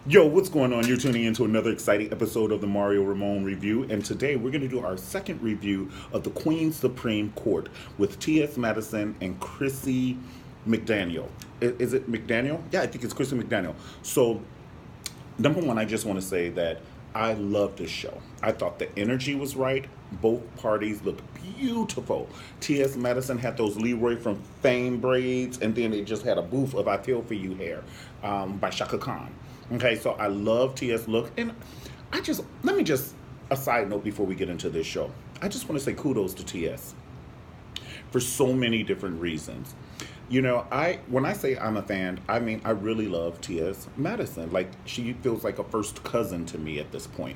Yo, what's going on? You're tuning into another exciting episode of the Mario Ramone Review, and today we're going to do our second review of the Queen's Supreme Court with T.S. Madison and Chrissy McDaniel. Is it McDaniel? Yeah, I think it's Chrissy McDaniel. So, number one, I just want to say that I love this show. I thought the energy was right. Both parties looked beautiful. T.S. Madison had those Leroy from Fame braids, and then they just had a booth of I Feel For You hair by Shaka Khan. Okay, so I love T.S. look, and let me just, a side note before we get into this show. I just want to say kudos to T.S. for so many different reasons. You know, when I say I'm a fan, I mean I really love T.S. Madison. Like, she feels like a first cousin to me at this point.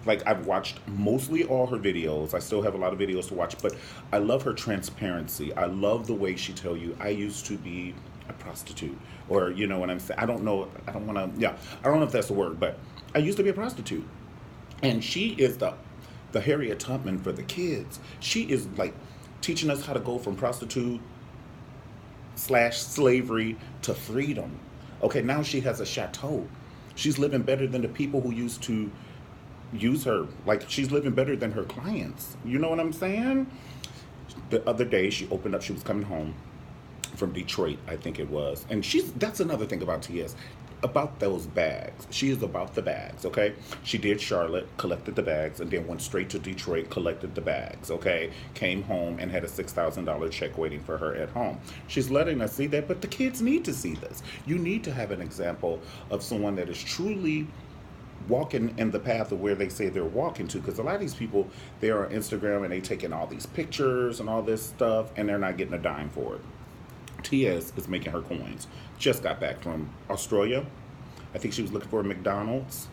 Like, I've watched mostly all her videos. I still have a lot of videos to watch, but I love her transparency. I love the way she tell you, I used to be a prostitute, or you know what I'm saying. I don't know. I don't want to. Yeah, I don't know if that's the word, but I used to be a prostitute, and she is the Harriet Tubman for the kids. She is like teaching us how to go from prostitute slash slavery to freedom. Okay, now she has a chateau. She's living better than the people who used to use her. Like, she's living better than her clients. You know what I'm saying? The other day she opened up. She was coming home from Detroit, I think it was. And that's another thing about TS. About those bags. She is about the bags, okay? She did Charlotte, collected the bags, and then went straight to Detroit, collected the bags, okay? Came home and had a $6,000 check waiting for her at home. She's letting us see that, but the kids need to see this. You need to have an example of someone that is truly walking in the path of where they say they're walking to, because a lot of these people, they're on Instagram and they taking all these pictures and all this stuff, and they're not getting a dime for it. TS is making her coins. Just got back from Australia. I think she was looking for a McDonald's.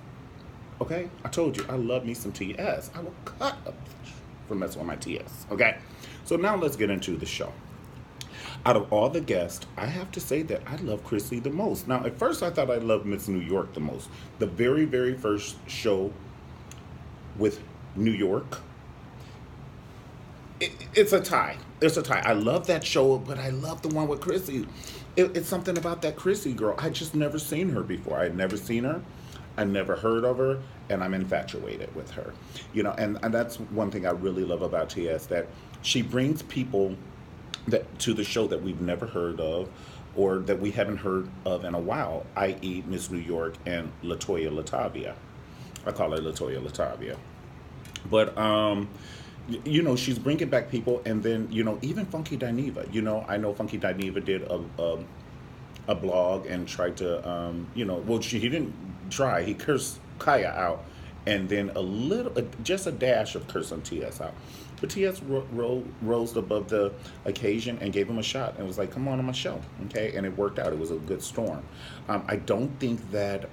Okay? I told you, I love me some TS. I will cut up for messing with my TS. Okay? So now let's get into the show. Out of all the guests, I have to say that I love Chrissy the most. Now, at first I thought I loved Miss New York the most. The very, very first show with New York, it's a tie. It's a tie. I love that show, but I love the one with Chrissy. It's something about that Chrissy girl. I just never seen her before. I had never seen her. I never heard of her, and I'm infatuated with her. You know, and that's one thing I really love about TS, that she brings people that to the show that we've never heard of, or that we haven't heard of in a while, i.e. Miss New York and Latoya Latavia. I call her Latoya Latavia. But you know, she's bringing back people, and then, you know, even Funky Dineva. You know, I know Funky Dineva did a blog and tried to, you know, well, he didn't try. He cursed Kaya out, and then just a dash of curse on TS out. But TS rose above the occasion and gave him a shot, and was like, come on my show, okay? And it worked out. It was a good storm. I don't think that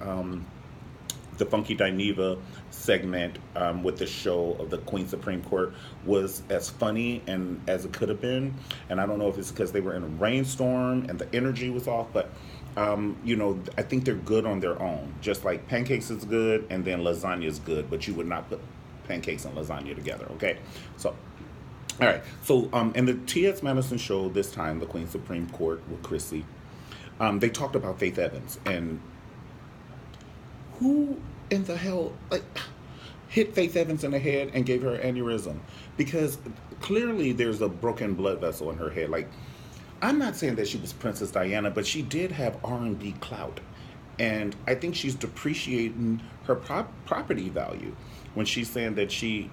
the Funky Dineva segment with the show of the Queen Supreme Court was as funny and as it could have been. And I don't know if it's because they were in a rainstorm and the energy was off, but you know, I think they're good on their own. Just like pancakes is good and then lasagna is good, but you would not put pancakes and lasagna together, okay? So, all right. So, in the T.S. Madison show this time, the Queen Supreme Court with Chrissy, they talked about Faith Evans, and who in the hell, like, hit Faith Evans in the head and gave her an aneurysm? Because clearly there's a broken blood vessel in her head. Like, I'm not saying that she was Princess Diana, but she did have R&B clout. And I think she's depreciating her property value when she's saying that she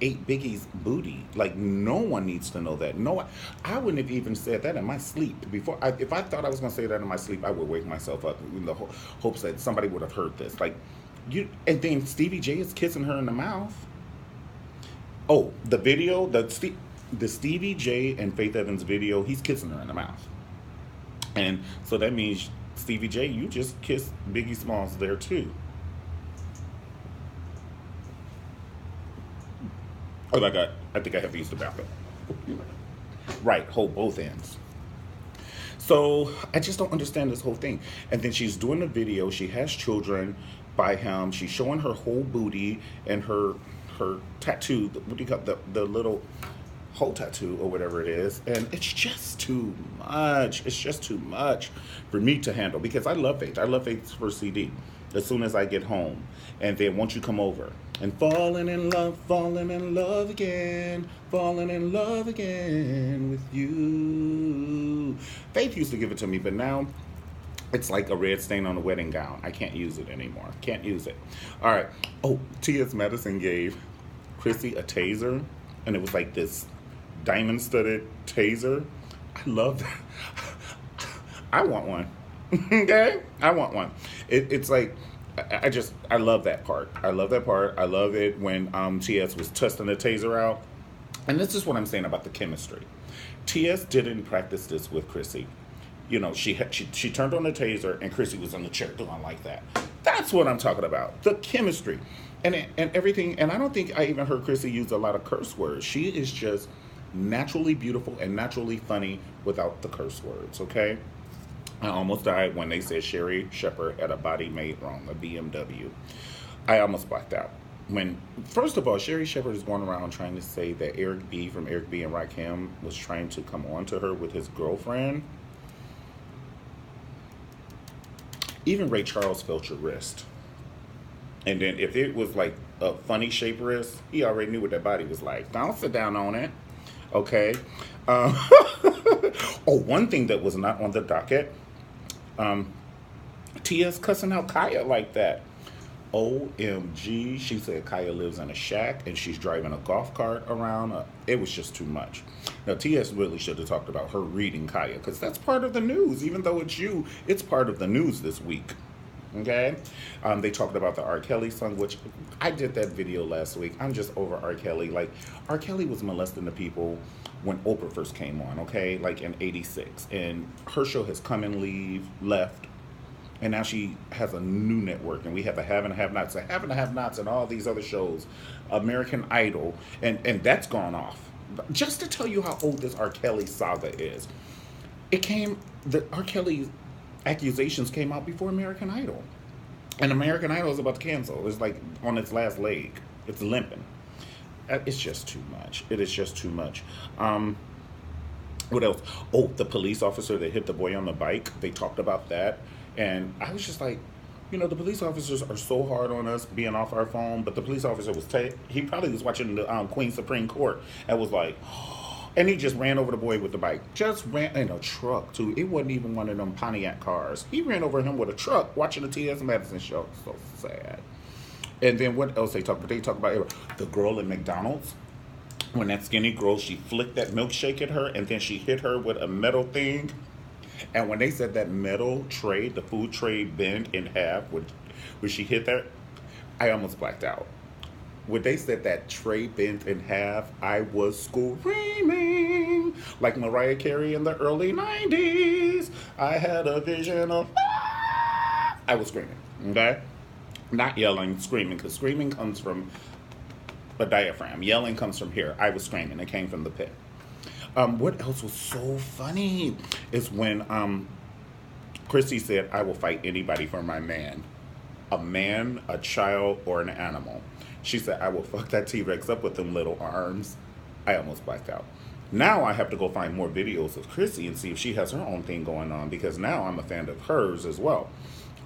ate Biggie's booty. Like, no one needs to know that. No, I wouldn't have even said that in my sleep. If I thought I was going to say that in my sleep, I would wake myself up in the hopes that somebody would have heard this. Like, and then Stevie J is kissing her in the mouth. Oh, the video, the Stevie J and Faith Evans video, he's kissing her in the mouth. And so that means, Stevie J, you just kissed Biggie Smalls there too. Oh my God, I think I have to use the bathroom. Right, hold both ends. So I just don't understand this whole thing. And then she's doing a video. She has children by him. She's showing her whole booty and her tattoo. What do you call the little whole tattoo or whatever it is, and it's just too much. It's just too much for me to handle because I love Faith. I love Faith's first CD. As soon as I get home, and then once you come over, and falling in love again, falling in love again with you. Faith used to give it to me, but now it's like a red stain on a wedding gown. I can't use it anymore. Can't use it. All right. Oh, T.S. Madison gave Chrissy a taser, and it was like this diamond-studded taser. I love that. I want one. Okay? I want one. It's like, I love that part. I love that part. I love it when T.S. was testing the taser out. And this is what I'm saying about the chemistry. T.S. didn't practice this with Chrissy. You know, she turned on the taser and Chrissy was on the chair doing like that. That's what I'm talking about. The chemistry. And everything. And I don't think I even heard Chrissy use a lot of curse words. She is just naturally beautiful and naturally funny without the curse words, okay? I almost died when they said Sherry Shepherd had a body made wrong, a BMW. I almost blacked out. When, first of all, Sherry Shepherd is going around trying to say that Eric B. from Eric B. and Rakim was trying to come on to her with his girlfriend. Even Ray Charles felt your wrist. And then if it was like a funny shaped wrist, he already knew what that body was like. Don't sit down on it. Okay. Oh, one thing that was not on the docket, T.S. cussing out Kaya like that. OMG, she said Kaya lives in a shack and she's driving a golf cart around. It was just too much. Now, T.S. really should have talked about her reading Kaya because that's part of the news. Even though it's you, it's part of the news this week. Okay? They talked about the R. Kelly song, which I did that video last week. I'm just over R. Kelly. Like, R. Kelly was molesting the people when Oprah first came on, okay? Like in 86. And her show has come and left. And now she has a new network, and we have the Have and Have-Nots, the Have and Have-Nots, and all these other shows, American Idol, and that's gone off. Just to tell you how old this R. Kelly saga is, the R. Kelly accusations came out before American Idol, and American Idol is about to cancel. It's like on its last leg. It's limping. It's just too much. It is just too much. What else? Oh, the police officer that hit the boy on the bike. They talked about that. And I was just like, you know, the police officers are so hard on us being off our phone. But the police officer he probably was watching the Queen Supreme Court and was like, and he just ran over the boy with the bike. Just ran in a truck, too. It wasn't even one of them Pontiac cars. He ran over him with a truck watching the T.S. Madison show. So sad. And then what else they talk about? They talk about the girl in McDonald's. When that skinny girl, she flicked that milkshake at her and then she hit her with a metal thing. And when they said that metal tray, the food tray bent in half, when she hit that, I almost blacked out. When they said that tray bent in half, I was screaming like Mariah Carey in the early 90s. I had a vision of... I was screaming, okay? Not yelling, screaming, because screaming comes from a diaphragm. Yelling comes from here. I was screaming. It came from the pit. What else was so funny is when Chrissy said, I will fight anybody for my man. A man, a child, or an animal. She said, I will fuck that T-Rex up with them little arms. I almost blacked out. Now I have to go find more videos of Chrissy and see if she has her own thing going on, because now I'm a fan of hers as well.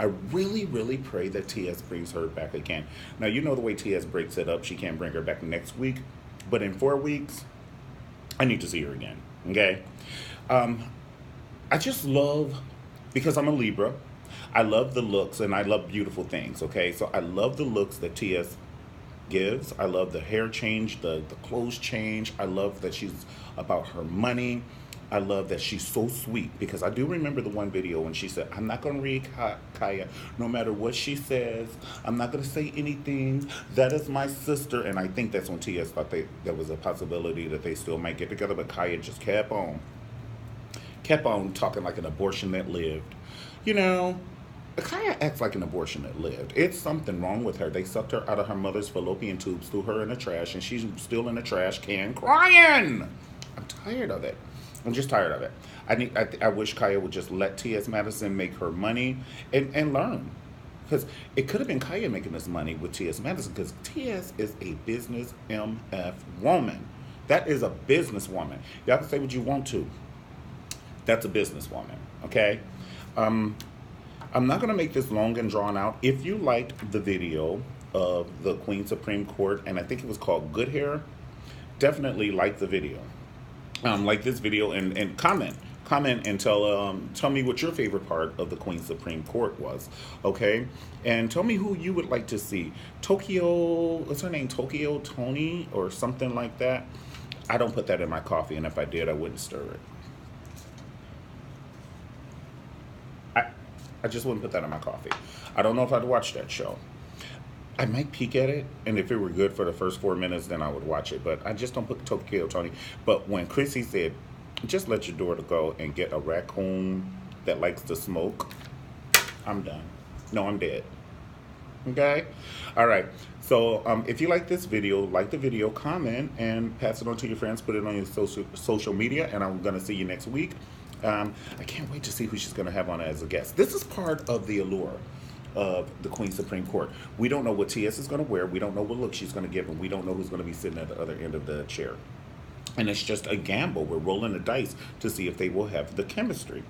I really, really pray that T.S. brings her back again. Now, you know the way T.S. breaks it up, she can't bring her back next week. But in 4 weeks, I need to see her again, okay? I just love, because I'm a Libra, I love the looks and I love beautiful things, okay? So I love the looks that T.S. gives. I love the hair change, the clothes change. I love that she's about her money. I love that she's so sweet, because I do remember the one video when she said, I'm not going to read Kaya no matter what she says. I'm not going to say anything. That is my sister. And I think that's when T.S. thought there was a possibility that they still might get together, but Kaya just kept on talking like an abortion that lived. You know, Kaya acts like an abortion that lived. It's something wrong with her. They sucked her out of her mother's fallopian tubes, threw her in the trash, and she's still in the trash can crying. I'm tired of it. I'm just tired of it. I wish Kaya would just let T.S. Madison make her money and learn. Because it could have been Kaya making this money with T.S. Madison, because T.S. is a business MF woman. That is a businesswoman. Y'all can say what you want to. That's a businesswoman. Okay. Um, I'm not going to make this long and drawn out. If you liked the video of the Queen Supreme Court, and I think it was called Good Hair, definitely like the video. Like this video, and comment and tell me what your favorite part of the Queen Supreme Court was, okay? And tell me who you would like to see. Tokyo, what's her name? Tokyo Tony or something like that. I don't put that in my coffee, and if I did, I wouldn't stir it. I, I just wouldn't put that in my coffee. I don't know if I'd watch that show. I might peek at it, and if it were good for the first 4 minutes, then I would watch it. But I just don't put Tokyo Tony. But when Chrissy said, just let your daughter go and get a raccoon that likes to smoke, I'm done. No, I'm dead. Okay? All right. So if you like this video, like the video, comment, and pass it on to your friends. Put it on your social media, and I'm going to see you next week. I can't wait to see who she's going to have on as a guest. This is part of the allure of the Queen Supreme Court. We don't know what TS is going to wear. We don't know what look she's going to give, and we don't know who's going to be sitting at the other end of the chair. And it's just a gamble. We're rolling the dice to see if they will have the chemistry.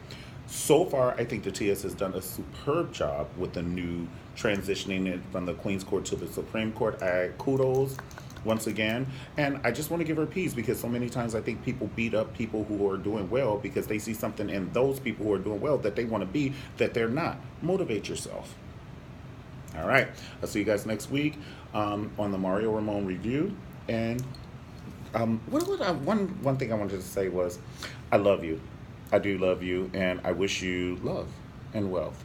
So far, I think the TS has done a superb job with the new transitioning it from the Queen's Court to the Supreme Court. Kudos once again. And I just want to give her peace, because so many times I think people beat up people who are doing well because they see something in those people who are doing well that they want to be, that they're not. Motivate yourself. All right. I'll see you guys next week on the Mario Ramone review. And one thing I wanted to say was, I love you. I do love you, and I wish you love and wealth.